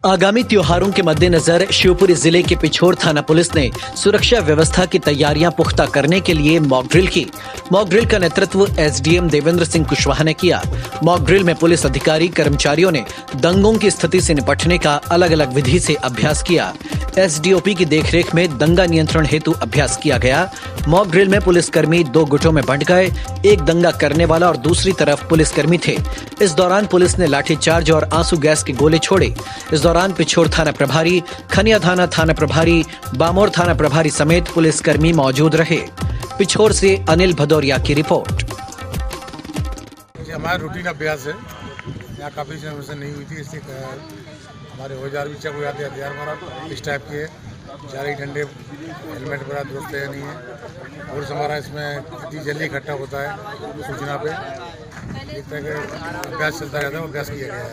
आगामी त्योहारों के मद्देनजर शिवपुरी जिले के पिछोर थाना पुलिस ने सुरक्षा व्यवस्था की तैयारियां पुख्ता करने के लिए मॉक ड्रिल की। मॉक ड्रिल का नेतृत्व एसडीएम देवेंद्र सिंह कुशवाहा ने किया। मॉक ड्रिल में पुलिस अधिकारी कर्मचारियों ने दंगों की स्थिति से निपटने का अलग अलग विधि से अभ्यास किया। एसडीओपी की देखरेख में दंगा नियंत्रण हेतु अभ्यास किया गया। मॉक ड्रिल में पुलिसकर्मी दो गुटों में बंट गए। एक दंगा करने वाला और दूसरी तरफ पुलिसकर्मी थे। इस दौरान पुलिस ने लाठीचार्ज और आंसू गैस के गोले छोड़े। इस दौरान पिछोर थाना प्रभारी, खनिया थाना प्रभारी, बामोर थाना प्रभारी समेत पुलिसकर्मी मौजूद रहे। पिछोर से अनिल भदौरिया की रिपोर्ट। हमारा रूटीन अभ्यास है, यहाँ काफ़ी समय से नहीं हुई थी, इसलिए हमारे औजार भी चेक हो जाते हैं। हथियार हमारा इस टाइप के है, चार डंडे, हेलमेट वगैरह दुरुस्त है नहीं है। और हमारा इसमें कितनी जल्दी इकट्ठा होता है सूचना पे, इस तरह के अभ्यास चलता रहता है। अभ्यास किया गया है।